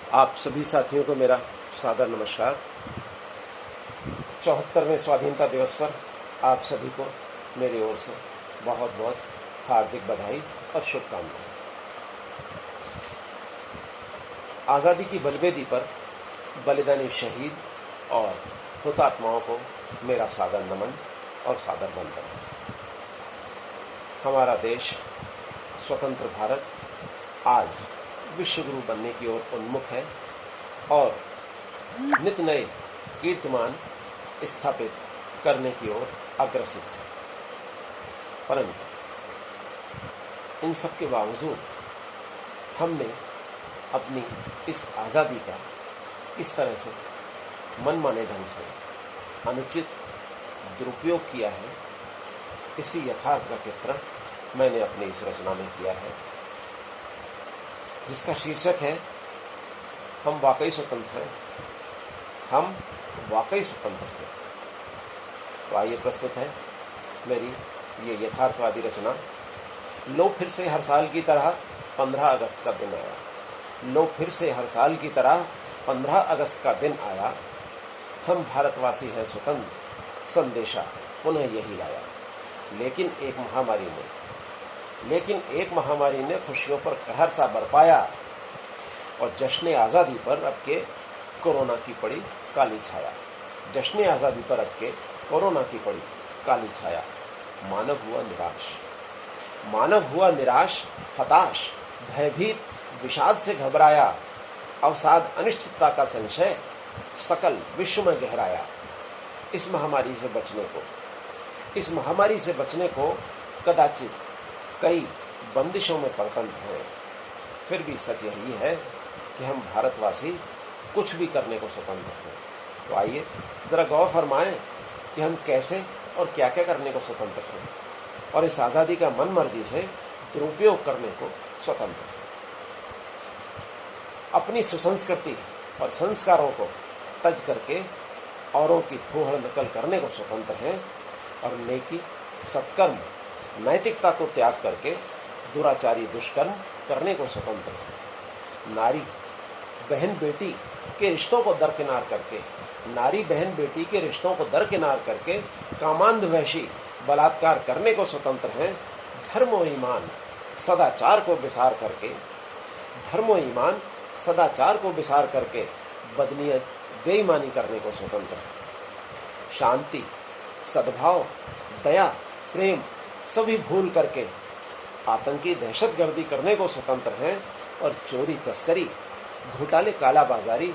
आप सभी साथियों को मेरा सादर नमस्कार। 74वें स्वाधीनता दिवस पर आप सभी को मेरी ओर से बहुत बहुत हार्दिक बधाई और शुभकामनाएं। आज़ादी की बलवेदी पर बलिदानी शहीद और हुतात्माओं को मेरा सादर नमन और सादर वंदन। हमारा देश स्वतंत्र भारत आज विश्व गुरु बनने की ओर उन्मुख है और नित नए कीर्तिमान स्थापित करने की ओर अग्रसित है। परंतु इन सब के बावजूद हमने अपनी इस आज़ादी का किस तरह से मनमाने ढंग से अनुचित दुरुपयोग किया है, इसी यथार्थ का चित्रण मैंने अपनी इस रचना में किया है, जिसका शीर्षक है हम वाकई स्वतंत्र हैं। हम वाकई स्वतंत्र हैं। तो आइए प्रस्तुत है मेरी ये यथार्थवादी रचना। लो फिर से हर साल की तरह 15 अगस्त का दिन आया। लो फिर से हर साल की तरह 15 अगस्त का दिन आया। हम भारतवासी हैं स्वतंत्र, संदेशा पुनः यही लाया। लेकिन एक महामारी ने खुशियों पर कहर सा बरपाया और जश्न आज़ादी पर अब के कोरोना की पड़ी काली छाया। जश्न आज़ादी पर अब के कोरोना की पड़ी काली छाया। मानव हुआ निराश, हताश, भयभीत, विषाद से घबराया। अवसाद, अनिश्चितता का संशय सकल विश्व में गहराया। इस महामारी से बचने को कदाचित कई बंदिशों में परतंत्र हैं। फिर भी सच यही है कि हम भारतवासी कुछ भी करने को स्वतंत्र हैं। तो आइए जरा गौर फरमाएं कि हम कैसे और क्या क्या करने को स्वतंत्र हैं और इस आज़ादी का मन मर्जी से दुरुपयोग करने को स्वतंत्र हैं। अपनी सुसंस्कृति और संस्कारों को तज करके औरों की फूहड़ नकल करने को स्वतंत्र हैं और नेकी, सत्कर्म, नैतिकता को त्याग करके दुराचारी दुष्कर्म करने को स्वतंत्र है। नारी बहन बेटी के रिश्तों को दरकिनार करके कामांध वैशी बलात्कार करने को स्वतंत्र हैं। धर्म और ईमान सदाचार को विसार करके बदनीयत बेईमानी करने को स्वतंत्र है। शांति, सद्भाव, दया, प्रेम सभी भूल करके आतंकी दहशतगर्दी करने को स्वतंत्र हैं और चोरी, तस्करी, घोटाले, कालाबाजारी,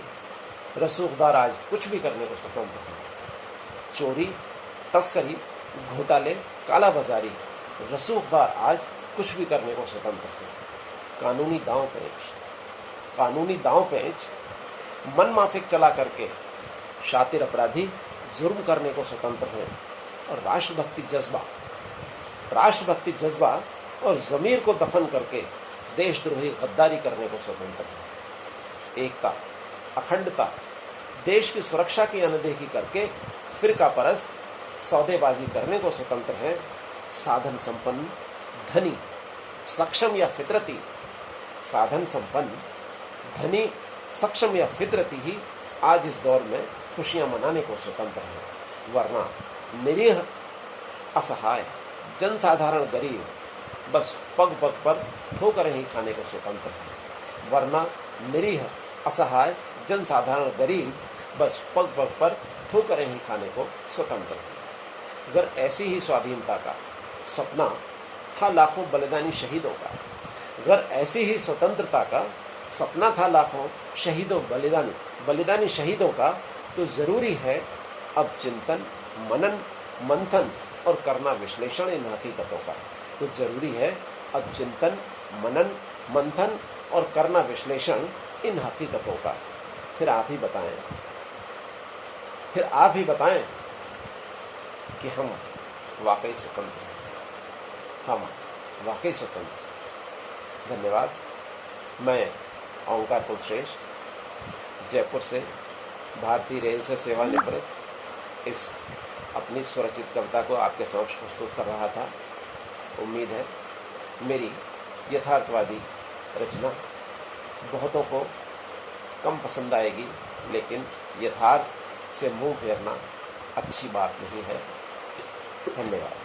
रसूखदार आज कुछ भी करने को स्वतंत्र हैं। चोरी, तस्करी, घोटाले, कालाबाजारी, रसूखदार आज कुछ भी करने को स्वतंत्र हैं। कानूनी दांव पेंच मनमाफिक चला करके शातिर अपराधी जुर्म करने को स्वतंत्र हैं और राष्ट्रभक्ति जज्बा और जमीर को दफन करके देशद्रोही गद्दारी करने को स्वतंत्र है। एकता, अखंडता, देश की सुरक्षा की अनदेखी करके फिरका परस्त सौदेबाजी करने को स्वतंत्र हैं। साधन संपन्न, धनी, सक्षम या फितरती ही आज इस दौर में खुशियां मनाने को स्वतंत्र हैं। वरना निरीह, असहाय, जनसाधारण गरीब बस पग पग पर ठोकरें ही खाने को स्वतंत्र है। अगर ऐसी ही स्वाधीनता का सपना था लाखों बलिदानी शहीदों का, बलिदानी शहीदों का, तो जरूरी है अब चिंतन, मनन, मंथन और करना विश्लेषण इन हकीकतों का। फिर आप ही बताएं कि हम वाकई स्वतंत्र हैं। धन्यवाद। मैं ओंकार कुलश्रेष्ठ, जयपुर से भारतीय रेल से सेवानिवृत्त, इस अपनी स्वरचित कविता को आपके समक्ष प्रस्तुत कर रहा था। उम्मीद है मेरी यथार्थवादी रचना बहुतों को कम पसंद आएगी, लेकिन यथार्थ से मुंह फेरना अच्छी बात नहीं है। धन्यवाद।